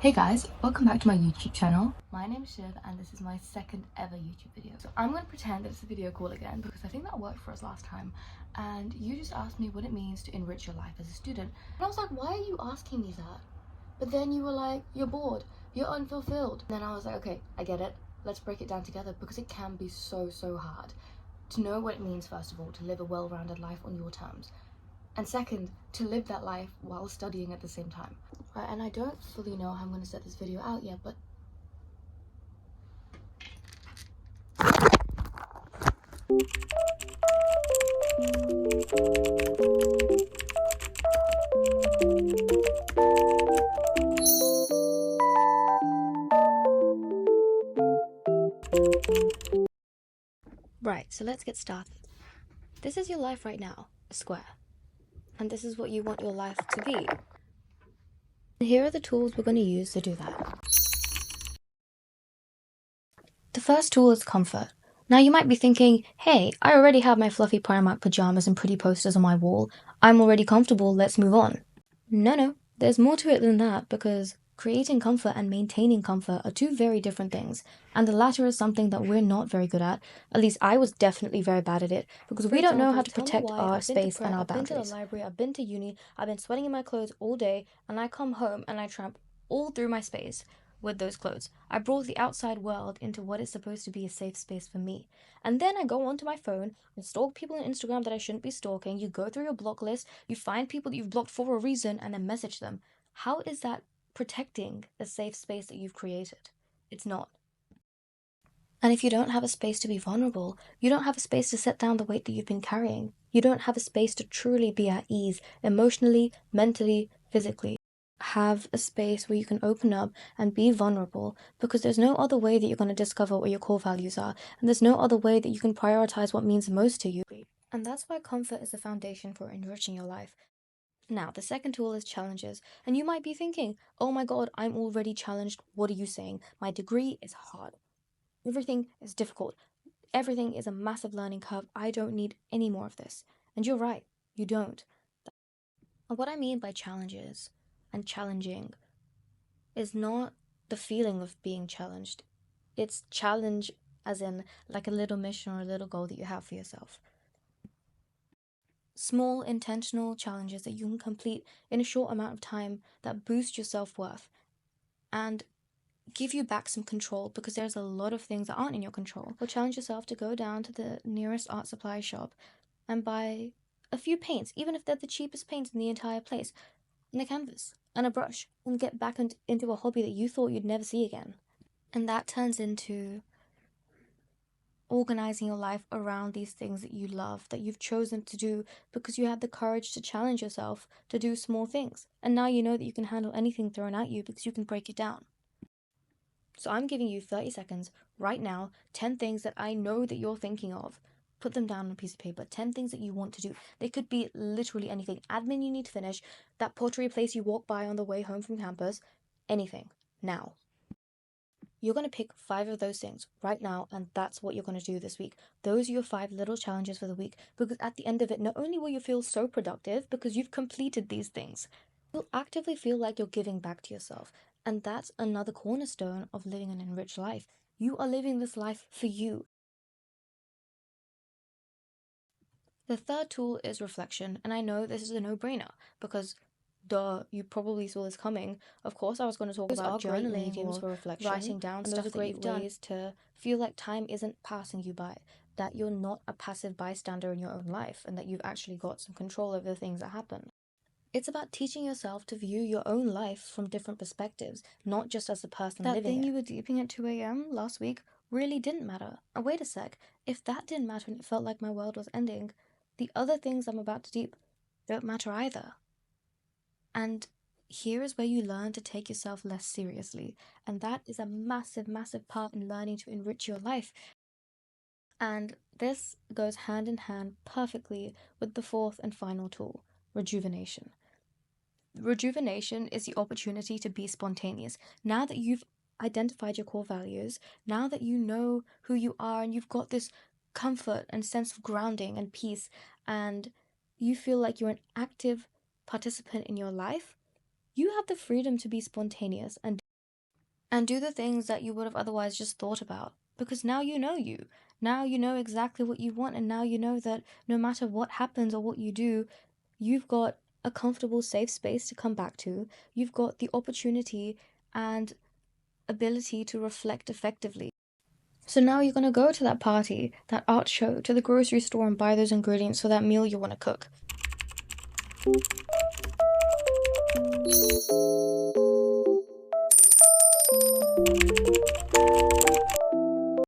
Hey guys, welcome back to my YouTube channel. My name is Shiv and this is my second ever YouTube video. So I'm going to pretend that it's a video call again because I think that worked for us last time, and you just asked me what it means to enrich your life as a student. And I was like, why are you asking me that? But then you were like, you're bored, you're unfulfilled. And then I was like, okay, I get it. Let's break it down together because it can be so hard to know what it means, first of all, to live a well-rounded life on your terms. And second, to live that life while studying at the same time. Right, and I don't fully know how I'm going to set this video out yet, but right, so let's get started. This is your life right now, a square. And this is what you want your life to be. And here are the tools we're going to use to do that. The first tool is comfort. Now you might be thinking, hey, I already have my fluffy Primark pajamas and pretty posters on my wall. I'm already comfortable, let's move on. No, there's more to it than that, because creating comfort and maintaining comfort are two very different things, and the latter is something that we're not very good at. At least I was definitely very bad at it, because we don't know how to protect our space and our boundaries. I've been to the library, I've been to uni, I've been sweating in my clothes all day, and I come home and I tramp all through my space with those clothes. I brought the outside world into what is supposed to be a safe space for me. And then I go onto my phone and stalk people on Instagram that I shouldn't be stalking. You go through your block list, you find people that you've blocked for a reason, and then message them. How is that protecting a safe space that you've created? It's not. And if you don't have a space to be vulnerable, you don't have a space to set down the weight that you've been carrying. You don't have a space to truly be at ease, emotionally, mentally, physically. Have a space where you can open up and be vulnerable, because there's no other way that you're going to discover what your core values are, and there's no other way that you can prioritize what means the most to you. And that's why comfort is the foundation for enriching your life. Now, the second tool is challenges, and you might be thinking, oh my god, I'm already challenged. What are you saying? My degree is hard. Everything is difficult. Everything is a massive learning curve. I don't need any more of this. And you're right, you don't. And what I mean by challenges and challenging is not the feeling of being challenged. It's challenge as in like a little mission or a little goal that you have for yourself. Small intentional challenges that you can complete in a short amount of time that boost your self-worth and give you back some control, because there's a lot of things that aren't in your control. Or challenge yourself to go down to the nearest art supply shop and buy a few paints, even if they're the cheapest paints in the entire place, and a canvas and a brush, and get back into a hobby that you thought you'd never see again. And that turns into organizing your life around these things that you love, that you've chosen to do because you had the courage to challenge yourself to do small things. And now you know that you can handle anything thrown at you because you can break it down. So I'm giving you 30 seconds right now, 10 things that I know that you're thinking of. Put them down on a piece of paper. 10 things that you want to do. They could be literally anything. Admin you need to finish, that pottery place you walk by on the way home from campus, anything. Now. You're going to pick 5 of those things right now, and that's what you're going to do this week. Those are your 5 little challenges for the week, because at the end of it, not only will you feel so productive because you've completed these things, you'll actively feel like you're giving back to yourself. And that's another cornerstone of living an enriched life. You are living this life for you. The third tool is reflection, and I know this is a no-brainer because duh, you probably saw this coming. Of course, I was going to talk about journaling or for reflection, writing down stuff that you've done, ways to feel like time isn't passing you by, that you're not a passive bystander in your own life, and that you've actually got some control over the things that happen. It's about teaching yourself to view your own life from different perspectives, not just as a person living it. That thing you were deeping at 2 a.m. last week really didn't matter. And wait a sec, if that didn't matter and it felt like my world was ending, the other things I'm about to deep don't matter either. And here is where you learn to take yourself less seriously. And that is a massive part in learning to enrich your life. And this goes hand in hand perfectly with the fourth and final tool, rejuvenation. Rejuvenation is the opportunity to be spontaneous. Now that you've identified your core values, now that you know who you are and you've got this comfort and sense of grounding and peace, and you feel like you're an active participant in your life, you have the freedom to be spontaneous and and do the things that you would have otherwise just thought about. Because now you know you. Now you know exactly what you want, and now you know that no matter what happens or what you do, you've got a comfortable, safe space to come back to. You've got the opportunity and ability to reflect effectively. So now you're going to go to that party, that art show, to the grocery store and buy those ingredients for that meal you want to cook.